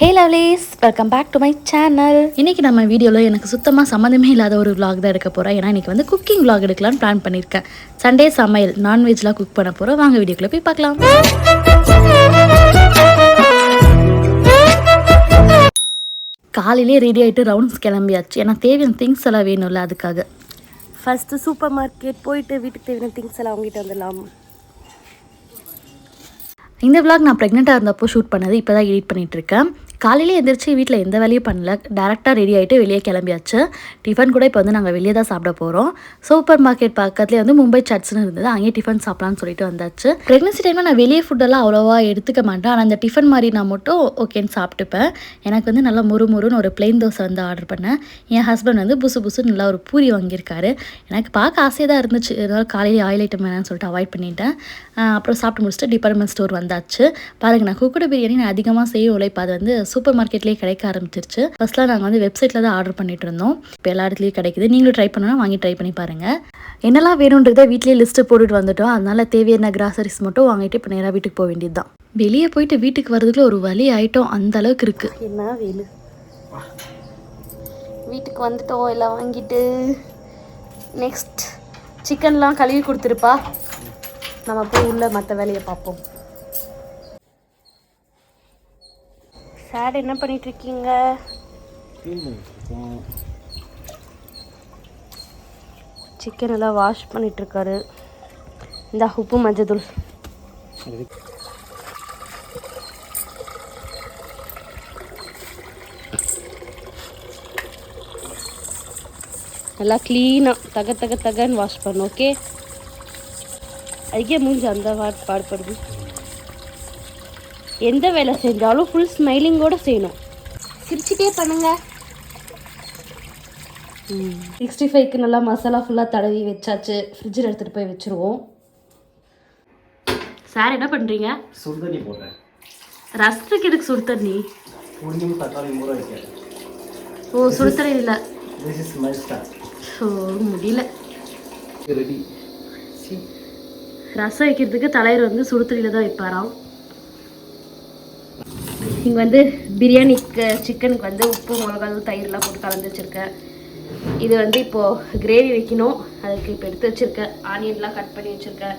Hey lovelies, welcome back to my channel. இன்றைக்கி நம்ம வீடியோவில் எனக்கு சுத்தமாக சம்மந்தமே இல்லாத ஒரு vlog தான் எடுக்க போகிறேன். ஏன்னா இன்றைக்கி வந்து குக்கிங் vlog எடுக்கலான்னு பிளான் பண்ணியிருக்கேன். சண்டே சமையல் நான்வெஜ்லாம் குக் பண்ண போகிறோம். வாங்க வீடியோக்குள்ளே போய் பார்க்கலாம். காலையிலே ரெடி ஆகிட்டு ரவுண்ட்ஸ் கிளம்பியாச்சு. ஏன்னா தேவையான திங்ஸ் எல்லாம் வேணும்ல, அதுக்காக. ஃபஸ்ட்டு சூப்பர் மார்க்கெட் போயிட்டு வீட்டுக்கு தேவையான திங்ஸ் எல்லாம் வாங்கிட்டு வந்துடலாம். இந்த vlog நான் ப்ரெக்னெண்ட்டாக இருந்தப்போ ஷூட் பண்ணது. இப்போ தான் எடிட் பண்ணிகிட்ருக்கேன். காலையிலே எந்திரிச்சு வீட்டில் எந்த வேலையும் பண்ணல, டேரெக்டாக ரெடி ஆகிட்டு வெளியே கிளம்பியாச்சு. டிஃபன் கூட இப்போ வந்து நாங்கள் வெளியே தான் சாப்பிட போகிறோம். சூப்பர் மார்க்கெட் பக்கத்துலேயே வந்து மும்பை சாட்ஸ்னு இருந்தது, அங்கேயே டிஃபன் சாப்பிட்லான்னு சொல்லிட்டு வந்தாச்சு. ப்ரெக்னன்சி டைமில் நான் வெளியே ஃபுட்டெல்லாம் அவ்வளோவா எடுத்துக்க மாட்டேன். ஆனால் அந்த டிஃபன் மாதிரி நான் மட்டும் ஓகேன்னு சாப்பிட்டுப்பேன். எனக்கு வந்து நல்லா முறுமுறுன்னு ஒரு பிளெயின் தோசை வந்து ஆர்டர் பண்ணேன். என் ஹஸ்பண்ட் வந்து புசு புசுன்னு நல்லா ஒரு பூரி வாங்கியிருக்காரு. எனக்கு பார்க்க ஆசையாக தான் இருந்துச்சு, இருந்தாலும் காலையில் ஆயில் ஐட்டம் வேணான்னு சொல்லிட்டு அவாய்ட் பண்ணிட்டேன். அப்புறம் சாப்பிட்டு முடிச்சுட்டு டிபார்ட்மெண்ட் ஸ்டோர் வந்தாச்சு. பாருங்கள், நான் குக்குடு பிரியாணி நான் அதிகமாக செய்ய உழைப்பு அது வந்து சூப்பர் மார்க்கெட்லேயே கிடைக்க ஆரம்பிச்சிருச்சு. ஃபர்ஸ்ட்லாம் நாங்கள் வந்து வெப்சைட்டில் தான் ஆர்டர் பண்ணிட்டு இருந்தோம். இப்போ எல்லா இடத்துலையும் கிடைக்குது. நீங்களும் ட்ரை பண்ணணும்னா வாங்கி ட்ரை பண்ணி பாருங்கள். என்னெல்லாம் வேணுன்றதை வீட்லேயே லிஸ்ட்டு போட்டுட்டு வந்துட்டோம். அதனால தேவையான கிராசரிஸ் மட்டும் வாங்கிட்டு இப்போ நேராக வீட்டுக்கு போக வேண்டியது தான். வெளியே போயிட்டு வீட்டுக்கு வரதுக்குள்ள ஒரு வழி ஆகிட்டோம், அந்த அளவுக்கு இருக்குது. என்ன வேலு, வீட்டுக்கு வந்துட்டோம் எல்லாம் வாங்கிட்டு. நெக்ஸ்ட் சிக்கன்லாம் கழுவி கொடுத்துருப்பா, நம்ம போய் உள்ள மற்ற வேலையை பார்ப்போம். சார் என்ன பண்ணிட்டு இருக்கீங்க? சிக்கன் எல்லாம் வாஷ் பண்ணிட்டு இருக்காரு. இந்த உப்பு மஞ்சள் நல்லா க்ளீனாக தகன்னு வாஷ் பண்ணும். ஓகே, அதுக்கே மூஞ்சி அந்த பாடுபடுது. எந்த வேலை செஞ்சாலும் ஃபுல் ஸ்மைலிங்கோடு செய்யணும், சிரிச்சுட்டே பண்ணுங்க. 65க்கு நல்லா மசாலா ஃபுல்லாக தடவி வச்சாச்சு. ஃப்ரிட்ஜில் எடுத்துகிட்டு போய் வச்சுருவோம். சார் என்ன பண்ணுறீங்க? சுடுதண்ணி போடுறேன். ரசத்துக்கு எதுக்கு சுடு தண்ணி? தக்காளி ஊற வைக்கிறேன். ஓ, சுடு தண்ணி இல்லை. This is my start. So முடியல. ரெடி. ரசம் வைக்கிறதுக்கு தலைவர் வந்து சுடு தண்ணியில் தான் வைப்பாராம். இங்கே வந்து பிரியாணிக்கு சிக்கனுக்கு வந்து உப்பு மிளகாய் தயிர்லாம் போட்டு கலந்து வச்சுருக்கேன். இது வந்து இப்போது கிரேவி வைக்கணும். அதுக்கு இப்போ எடுத்து வச்சுருக்கேன். ஆனியன்லாம் கட் பண்ணி வச்சுருக்கேன்.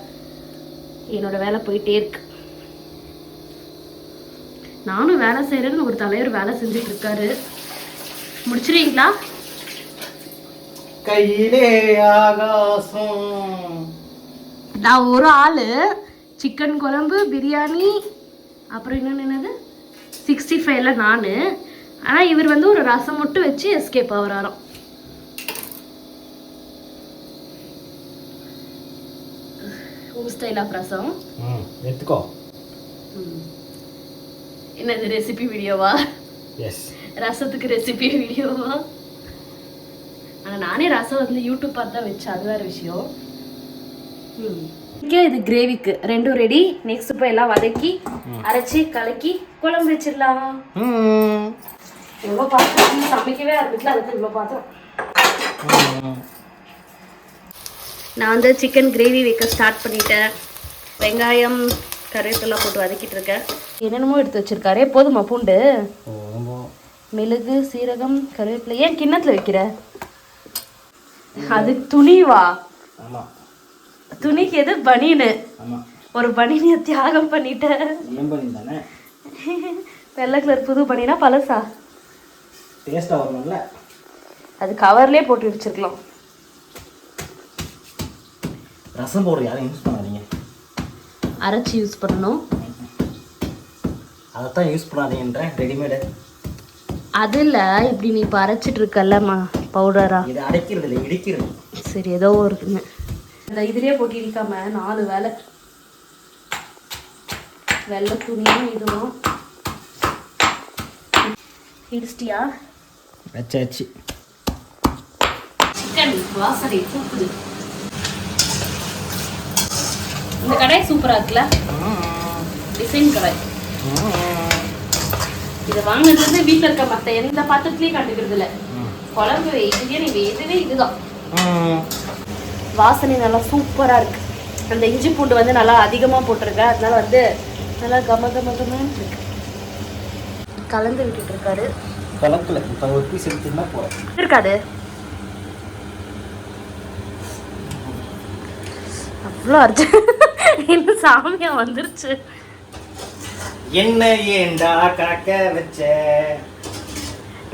என்னோடய வேலை போயிட்டே இருக்கு. நானும் வேலை செய்கிறேன்னு ஒரு தலைவர் வேலை செஞ்சிட்ருக்காரு. முடிச்சிருவீங்களா? கையிலே ஆகாசம். நான் ஒரு ஆள் சிக்கன் குழம்பு பிரியாணி அப்புறம் இன்னொன்று என்னது 65ல நான். ஆனால் இவர் வந்து ஒரு ரசம் மட்டும் வச்சு எஸ்கேப் ஆகிறாராம். உங்கள் ஸ்டைல் ஆஃப் ரசம் எடுத்துக்கோ. என்னது ரெசிபி வீடியோவா? எஸ், ரசத்துக்கு ரெசிபி வீடியோவா? ஆனால் நானே ரசம் வந்து யூடியூப் பார்த்து தான் வச்சேன், அது வேறு விஷயம். இது கிரேவிக்கு ரெண்டும் ரெடி. நெக்ஸ்ட் இப்போ எல்லாம் வதக்கி அரைச்சி கலக்கி குழம்பு வச்சிடலாம். எவ்வளோ பாத்திரம் சமைக்கவே ஆரம்பிக்கல, அதுக்கு இவ்வளோ பாத்திரம். நான் வந்து சிக்கன் கிரேவி வைக்க ஸ்டார்ட் பண்ணிட்டேன். வெங்காயம் கருவேப்பிலை போட்டு வதக்கிட்டு இருக்கேன். என்னென்னமோ எடுத்து வச்சிருக்காரு. போதுமா பூண்டு, மிளகு, சீரகம், கருவேப்பிலை? ஏன் கிண்ணத்தில் வைக்கிற? அது துணிவா? துணிக்கு எது பனியனு? ஒரு பனியனை தியாகம் பண்ணிட்டேன். வெள்ளை கலர் புது பனியனா பழசா? டேஸ்டா வரும்ல, அது கவர்லேயே போட்டு வச்சிருக்கலாம். ரசம் பவுடர் யாரும் யூஸ் பண்ணாதீங்க, அரைச்சி யூஸ் பண்ணணும். அதைத்தான் யூஸ் பண்ணாதீங்கன்றேன். ரெடிமேடு அது இல்லை, இப்படி நீ இப்போ அரைச்சிட்டு இருக்கல்லம்மா பவுடரா? இதை அடைக்கிறது இல்லை, இடிக்கிறது. சரி, ஏதோ இருக்குங்க. இந்த இதுலேயே போட்டு இடிக்காம 4 வேலை. வெள்ளை துணியும் இதுவும் இடிச்சிட்டியா? வச்சாச்சு. சிக்கன் வாசனை தூக்குது. இந்த கடை சூப்பராக இருக்குல்ல, டிசைன் கடை. இதை வாங்கினதுலேருந்து வீட்டில் இருக்க மற்ற எந்த பாத்திரத்துலேயும் கண்டுக்கிறது இல்லை. குழம்பு பிரியாணி எதுவே இதுதான். வாசனை நல்லா சூப்பராக இருக்குது. அந்த இஞ்சி பூண்டு வந்து நல்லா அதிகமாக போட்டிருக்கேன், அதனால வந்து நல்லா கம இருக்கு. கலந்து விட்டுட்டு இருக்காரு. கலக்கல, இப்போ ஒரு பீஸ் எடுத்துன்னா போகிறேன். இருக்காது அவ்வளோ அர்ஜென்ட். இன்னும் சாமியா வந்துருச்சு. என்ன ஏண்டா காக்க வச்ச.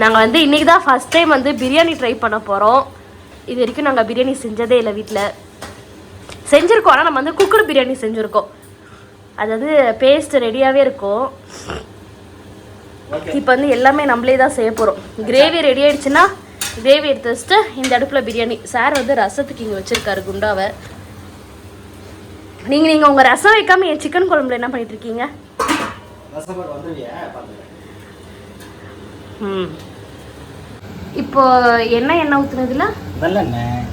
நாங்கள் வந்து இன்றைக்கி தான் ஃபஸ்ட் டைம் வந்து பிரியாணி ட்ரை பண்ண போகிறோம். இது வரைக்கும் நாங்கள் பிரியாணி செஞ்சதே இல்லை. வீட்டில் செஞ்சுருக்கோம், ஆனால் நம்ம வந்து குக்கர் பிரியாணி செஞ்சுருக்கோம். அதாவது பேஸ்ட் ரெடியாகவே இருக்கும். இப்போ வந்து எல்லாமே நம்மளே தான் செய்ய போகிறோம். கிரேவி ரெடி ஆகிடுச்சுன்னா கிரேவி எடுத்து வச்சுட்டு இந்த அடுப்பில் பிரியாணி. சார் வந்து ரசத்துக்கு இங்கே வச்சுருக்காரு குண்டாவை. நீங்கள் உங்கள் ரசம் வைக்காமல் என் சிக்கன் குழம்புல என்ன பண்ணிகிட்ருக்கீங்க? இப்போ எண்ணெய் ஊற்றுனதுல நல்லெண்ணெய்.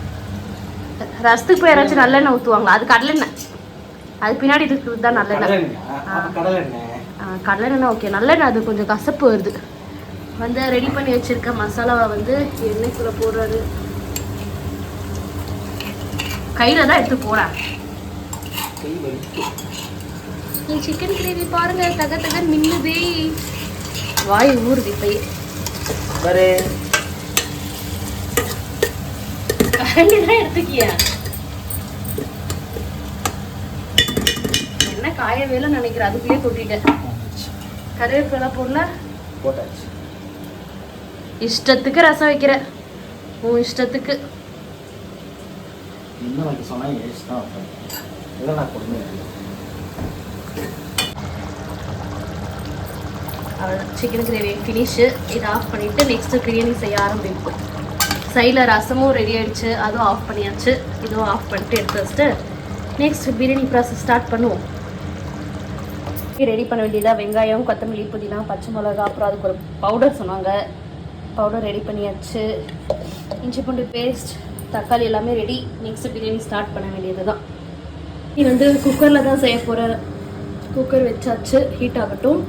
ரசத்துக்கு போய் யாராச்சும் நல்லெண்ணெய் ஊற்றுவாங்க. அது கடலெண்ணெய். அது பின்னாடி இருக்கிறது தான் நல்லெண்ணெய். கடலெண்ணெய் ஓகே. நல்லெண்ணெய் அது கொஞ்சம் கசப்பு வருது. வந்து ரெடி பண்ணி வச்சிருக்க மசாலாவை வந்து எண்ணெய்க்குள்ளே போடுறாரு. கையில் தான் எடுத்து போகிறேன். சிக்கன் கிரேவி பாருங்க, தக தக மின்னுதே. வாய் ஊறுது இப்பயே. கரண்டி தான் எடுத்துக்கிய. என்ன காயவேல நினைக்கிறேன், அதுக்குள்ளே கொட்டிட்டேன். கருவேப்பிலை போட்டாச்சு. இஷ்டத்துக்கு ரசம் வைக்கிற, உன் இஷ்டத்துக்கு. Chicken gravy finish. இதை ஆஃப் பண்ணிவிட்டு நெக்ஸ்ட்டு பிரியாணி செய்ய ஆரம்பிப்போம். சைடில் ரசமும் ரெடி ஆகிடுச்சு, அதுவும் ஆஃப் பண்ணியாச்சு. இதுவும் ஆஃப் பண்ணிட்டு எடுத்து வச்சுட்டு நெக்ஸ்ட் பிரியாணி ப்ராசஸ் ஸ்டார்ட் பண்ணுவோம். ரெடி பண்ண வேண்டியதாக வெங்காயம், கொத்தமல்லி, புதினா, பச்சை மிளகா, அப்புறம் அதுக்கு ஒரு பவுடர் சொன்னாங்க. பவுடர் ரெடி பண்ணியாச்சு. இஞ்சி பூண்டு பேஸ்ட், தக்காளி எல்லாமே ரெடி. நெக்ஸ்ட் பிரியாணி ஸ்டார்ட் பண்ண வேண்டியது தான். இது வந்து குக்கரில் தான் செய்ய போகிறேன். குக்கர் வச்சாச்சு, ஹீட் ஆகட்டும்.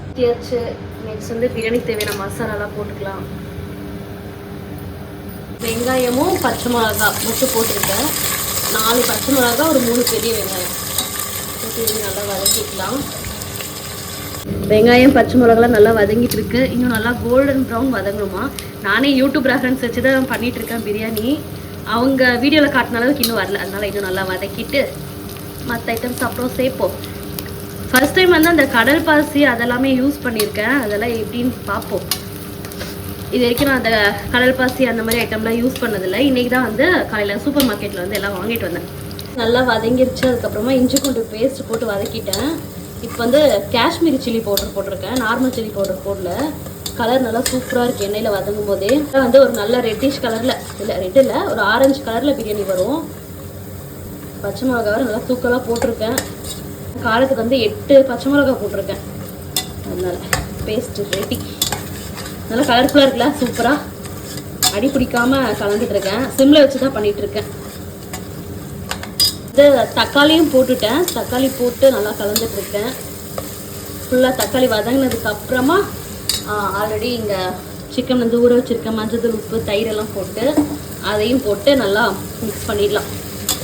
ஊற்றியாச்சு. நெக்ஸ்ட் வந்து பிரியாணி தேவையான மசாலாலாம் போட்டுக்கலாம். வெங்காயமும் பச்சை மிளகா மட்டும் போட்டிருக்கேன். 4 பச்சை மிளகா, ஒரு 3 பெரிய வெங்காயம் போட்டு நல்லா வதக்கிக்கலாம். வெங்காயம் பச்சை மிளகாலாம் நல்லா வதங்கிட்டு இருக்கு. இன்னும் நல்லா கோல்டன் ப்ரௌன் வதங்கணுமா. நானே யூடியூப் ரெஃபரன்ஸ் வச்சு தான் பண்ணிகிட்ருக்கேன் பிரியாணி. அவங்க வீடியோவில் காட்டின அளவுக்கு இன்னும் வரல. அதனால் இன்னும் நல்லா வதக்கிட்டு மற்ற ஐட்டம்ஸ் அப்புறம் சேர்ப்போம். ஃபர்ஸ்ட் டைம் வந்து அந்த கடல் பாசி அதெல்லாமே யூஸ் பண்ணியிருக்கேன். அதெல்லாம் எப்படின்னு பார்ப்போம். இது வரைக்கும் நான் அந்த கடல் பாசி அந்த மாதிரி ஐட்டம்லாம் யூஸ் பண்ணதில்லை. இன்றைக்கி தான் வந்து காலையில் சூப்பர் மார்க்கெட்டில் வந்து எல்லாம் வாங்கிட்டு வந்தேன். நல்லா வதங்கிருச்சு. அதுக்கப்புறமா இஞ்சி பூண்டு பேஸ்ட் போட்டு வதக்கிட்டேன். இப்போ வந்து காஷ்மீரி சில்லி பவுடர் போட்டிருக்கேன். நார்மல் சில்லி பவுடர் போடல. கலர் நல்லா சூப்பராக இருக்குது எண்ணெயில் வதங்கும் போதே. வந்து ஒரு நல்ல ரெட்டிஷ் கலரில், இல்லை ரெட் இல்லை, ஒரு ஆரஞ்சு கலரில் பிரியாணி வரும். பச்சை மிளகாவை நல்லா தூக்கலாக போட்டிருக்கேன். காரத்துக்கு வந்து 8 பச்சை மிளகா போட்டிருக்கேன். அதனால் பேஸ்ட்டு ரெடி. நல்லா கலர்ஃபுல்லாக இருக்குல்ல, சூப்பராக. அடி பிடிக்காமல் கலந்துட்டுருக்கேன். சிம்மில் வச்சு தான் பண்ணிகிட்ருக்கேன். இது தக்காளியும் போட்டுட்டேன். தக்காளி போட்டு நல்லா கலந்துட்டுருக்கேன். ஃபுல்லாக தக்காளி வதங்கினதுக்கப்புறமா ஆல்ரெடி இங்கே சிக்கன் வந்து ஊற வச்சுருக்கேன். மஞ்சள், உப்பு, தயிரெல்லாம் போட்டு அதையும் போட்டு நல்லா மிக்ஸ் பண்ணிடலாம்.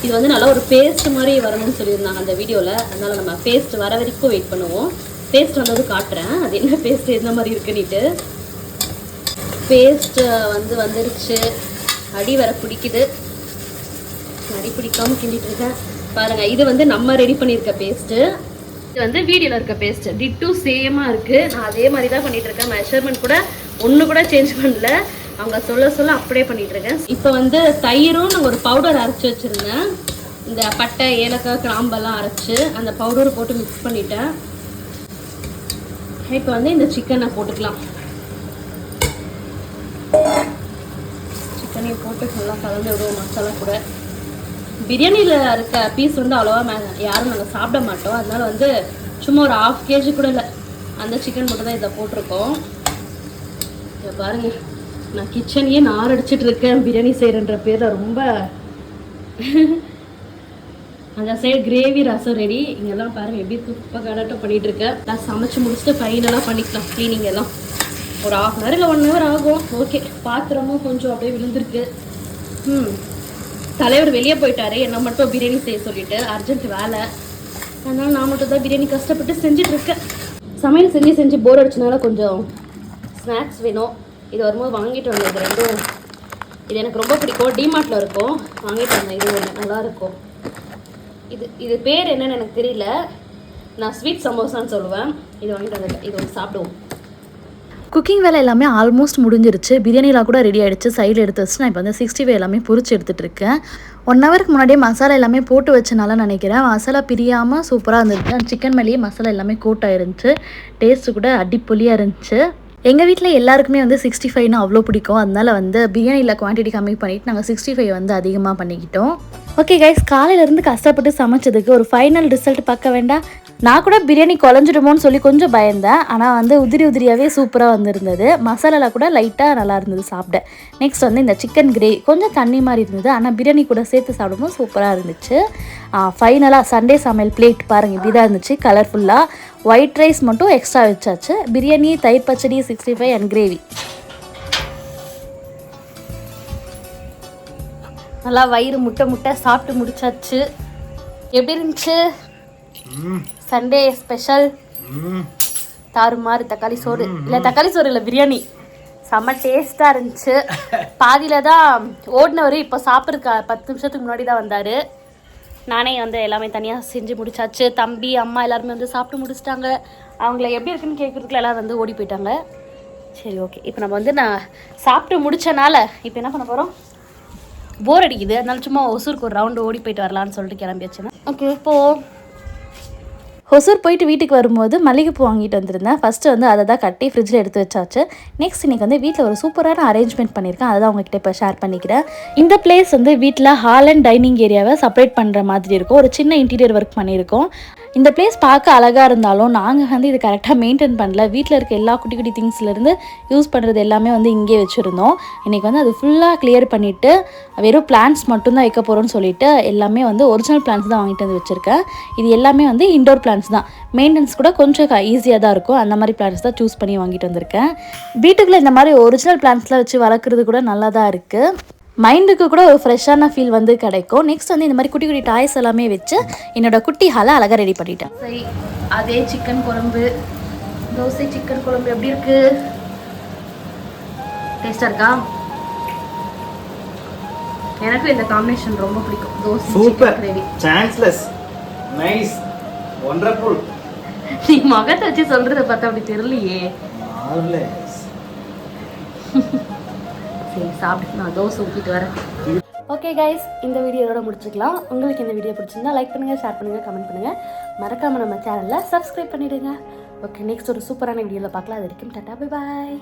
இது வந்து நல்லா ஒரு பேஸ்ட் மாதிரி வரணும்னு சொல்லியிருந்தாங்க அந்த வீடியோவில். அதனால் நம்ம பேஸ்ட் வர வரைக்கும் வெயிட் பண்ணுவோம். பேஸ்ட் வந்தது காட்டுறேன், அது என்ன பேஸ்ட் எந்த மாதிரி இருக்குன்னுட்டு. பேஸ்ட்டு வந்துருச்சு. அடி வர பிடிக்குது. அடி பிடிக்காமல் கிண்டிட்டு இருக்கேன் பாருங்கள். இது வந்து நம்ம ரெடி பண்ணியிருக்க பேஸ்ட்டு. இது வந்து வீடியோவில் இருக்க பேஸ்ட்டு டிட்டு சேமாக இருக்குது. நான் அதே மாதிரி தான் பண்ணிகிட்ருக்கேன். மெஷர்மெண்ட் கூட ஒன்று கூட சேஞ்ச் பண்ணல. அவங்க சொல்ல அப்படியே பண்ணிகிட்ருக்கேன். இப்போ வந்து தயிரும் நான் ஒரு பவுடர் அரைச்சி வச்சுருந்தேன். இந்த பட்டை, ஏலக்காய், கிராம்பெல்லாம் அரைச்சி அந்த பவுடர் போட்டு மிக்ஸ் பண்ணிட்டேன். இப்போ வந்து இந்த சிக்கனை போட்டுக்கலாம். சிக்கனையும் போட்டு நல்லா கலந்து விடுவோம் மசாலா கூட. பிரியாணியில் இருக்க பீஸ் வந்து அவ்வளோவா யாரும் நாங்கள் சாப்பிட மாட்டோம். அதனால வந்து சும்மா ஒரு 1/2 kg கூட இல்லை, அந்த சிக்கன் மட்டும் தான் இதை போட்டிருக்கோம். இதை பாருங்கள், நான் கிச்சனையே நார் அடிச்சிட்டு இருக்கேன் பிரியாணி செய்கிறன்ற பேரில். ரொம்ப அந்த சைடு கிரேவி ரசம் ரெடி. இங்கெல்லாம் பாருங்கள் எப்படி குப்பை கடாட்டம் பண்ணிகிட்டு இருக்கேன். நான் சமைச்சு முடிச்சுட்டு ஃபைனலாக பண்ணிக்கலாம் க்ளீனிங் எல்லாம். ஒரு 1/2 hour இல்லை 1 hour ஆகும். ஓகே, பாத்திரமும் கொஞ்சம் அப்படியே விழுந்திருக்கு. தலைவர் வெளியே போயிட்டாரு, என்னை மட்டும் பிரியாணி செய்ய சொல்லிட்டு. அர்ஜென்ட் வேலை, அதனால் நான் மட்டும் தான் பிரியாணி கஷ்டப்பட்டு செஞ்சிட்ருக்கேன். சமையல் செஞ்சு போர் அடிச்சனால கொஞ்சம் ஸ்நாக்ஸ் வேணும். இது வரும்போது வாங்கிட்டு வந்தது ரெண்டும். இது எனக்கு ரொம்ப பிடிக்கும். டிமார்ட்டில் இருக்கும், வாங்கிட்டு வந்தேன். இது ஒன்று நல்லாயிருக்கும். இது பேர் என்னன்னு எனக்கு தெரியல. நான் ஸ்வீட் சமோசான்னு சொல்லுவேன். இது வாங்கிட்டு வந்தேன். இது ஒன்று சாப்பிடுவோம். குக்கிங் வேலை எல்லாமே ஆல்மோஸ்ட் முடிஞ்சிருச்சு. பிரியாணிலாம் கூட ரெடி ஆகிடுச்சு. சைடில் எடுத்து வச்சு நான் இப்போ வந்து 65 எல்லாமே பொரிச்சு எடுத்துகிட்டு இருக்கேன். 1 ஹவருக்கு முன்னாடியே மசாலா எல்லாமே போட்டு வச்சனால நினைக்கிறேன் மசாலா பிரியாமல் சூப்பராக இருந்துச்சு. சிக்கன் மேலேயே மசாலா எல்லாமே கோட் ஆயிருந்துச்சு. டேஸ்ட்டு கூட அடிப்பொலியாக இருந்துச்சு. எங்கள் வீட்டில் எல்லாருக்குமே வந்து 65னா அவ்வளோ பிடிக்கும். அதனால வந்து பிரியாணியில் குவான்டிட்டி கம்மி பண்ணிவிட்டு நாங்கள் 65 வந்து அதிகமாக பண்ணிக்கிட்டோம். ஓகே கைஸ், காலையிலேருந்து கஷ்டப்பட்டு சமைச்சதுக்கு ஒரு ஃபைனல் ரிசல்ட் பார்க்க வேண்டாம். நான் கூட பிரியாணி குழஞ்சிடுமோன்னு சொல்லி கொஞ்சம் பயந்தேன். ஆனால் வந்து உதிரியாகவே சூப்பராக வந்துருந்தது. மசாலாவில் கூட லைட்டாக நல்லா இருந்தது சாப்பிட. நெக்ஸ்ட் வந்து இந்த சிக்கன் கிரேவி கொஞ்சம் தண்ணி மாதிரி இருந்தது. ஆனால் பிரியாணி கூட சேர்த்து சாப்பிடும்போது சூப்பராக இருந்துச்சு. ஃபைனலாக சண்டே சமையல் பிளேட் பாருங்கள், இப்படி தான் இருந்துச்சு கலர்ஃபுல்லாக. ஒயிட் ரைஸ் மட்டும் எக்ஸ்ட்ரா வச்சாச்சு. பிரியாணி, தயிர் பச்சடி, 65 அண்ட் கிரேவி. நல்லா வயிறு முட்டை சாப்பிட்டு முடிச்சாச்சு. எப்படி இருந்துச்சு சண்டே ஸ்பெஷல்? தாறுமாறு தக்காளி சோறு இல்லை பிரியாணி செம்ம டேஸ்ட்டாக இருந்துச்சு. பாதியில் தான் ஓடினவர். இப்போ சாப்பிட்றதுக்கு 10 நிமிஷத்துக்கு முன்னாடி தான் வந்தார். நானே வந்து எல்லாமே தனியாக செஞ்சு முடிச்சாச்சு. தம்பி, அம்மா எல்லாருமே வந்து சாப்பிட்டு முடிச்சிட்டாங்க. அவங்கள எப்படி இருக்குன்னு கேட்குறதுக்குள்ள எல்லோரும் வந்து ஓடி போயிட்டாங்க. சரி, ஓகே. இப்போ நம்ம வந்து நான் சாப்பிட்டு முடிச்சனால இப்போ என்ன பண்ண போகிறோம்? போர் அடிக்குது, அதனால சும்மா ஒசூருக்கு ஒரு ரவுண்டு ஓடி போயிட்டு வரலான்னு சொல்லிட்டு கிளம்பியாச்சுன்னா. ஓகே, இப்போது ஒசூர் போயிட்டு வீட்டுக்கு வரும்போது மல்லிகைப்பூ வாங்கிட்டு வந்திருந்தேன். ஃபஸ்ட்டு வந்து அதை தான் கட்டி ஃப்ரிட்ஜில் எடுத்து வச்சாச்சு. நெக்ஸ்ட் இன்றைக்கி வந்து வீட்டில் ஒரு சூப்பரான அரேஞ்ச்மெண்ட் பண்ணியிருக்கேன். அதை தான் உங்ககிட்ட இப்போ ஷேர் பண்ணிக்கிறேன். இந்த பிளேஸ் வந்து வீட்டில் ஹால் அண்ட் டைனிங் ஏரியாவை செப்பரேட் பண்ணுற மாதிரி இருக்கும். ஒரு சின்ன இன்டீரியர் ஒர்க் பண்ணியிருக்கோம். இந்த பிளேஸ் பார்க்க அழகாக இருந்தாலும் நாங்கள் வந்து இது கரெக்டாக மெயின்டைன் பண்ணல. வீட்டில் இருக்க எல்லா குட்டி குட்டி திங்ஸ்லேருந்து யூஸ் பண்ணுறது எல்லாமே வந்து இங்கே வச்சுருந்தோம். இன்றைக்கி வந்து அது ஃபுல்லாக கிளியர் பண்ணிவிட்டு வெறும் பிளான்ட்ஸ் மட்டும்தான் வைக்க போகிறோன்னு சொல்லிட்டு எல்லாமே வந்து ஒரிஜினல் பிளான்ட்ஸ் தான் வாங்கிட்டு வந்து வச்சுருக்கேன். இது எல்லாமே வந்து இண்டோர் பிளான்ட்ஸ் தான். மெயின்டெனன்ஸ் கூட கொஞ்சம் ஈஸியாக தான் இருக்கும். அந்த மாதிரி பிளான்ட்ஸ் தான் சூஸ் பண்ணி வாங்கிட்டு வந்திருக்கேன். வீட்டுக்குள்ளே இந்த மாதிரி ஒரிஜினல் பிளான்ட்ஸ்லாம் வச்சு வளர்க்குறது கூட நல்லா தான் இருக்குது. மைண்டுக்கு கூட ஒரு ஃப்ரெஷ்ஷான ஃபீல் வந்து கிடைக்கும். நெக்ஸ்ட் வந்து இந்த மாதிரி குட்டி குட்டி டாய்ஸ் எல்லாமே வச்சு என்னோட குட்டி ஹாலை அழகாக ரெடி பண்ணிட்டேன். சரி, அதே சிக்கன் குழம்பு, தோசை சிக்கன் குழம்பு எப்படி இருக்கு? டேஸ்டாக இருக்கா? எனக்கு இந்த காம்பினேஷன் ரொம்ப பிடிக்கும். Dosa super, gravy, chanceless, nice, wonderful. நீ முகத்தை வச்சு சொல்றத பார்த்தா அப்படி தெரியலையே. மார்வெலஸ். சரி, சாப்பிட்டு நான் தோசை ஊற்றிட்டு வரேன். ஓகே கைஸ், இந்த வீடியோவோட முடிச்சுக்கலாம். உங்களுக்கு இந்த வீடியோ பிடிச்சிருந்தா லைக் பண்ணுங்கள், ஷேர் பண்ணுங்கள், கமெண்ட் பண்ணுங்கள். மறக்காமல் நம்ம சேனலில் சப்ஸ்கிரைப் பண்ணிவிடுங்க. ஓகே, நெக்ஸ்ட் ஒரு சூப்பரான வீடியோவில் பார்க்கலாம். அது வரைக்கும் டாடா, பை பாய்.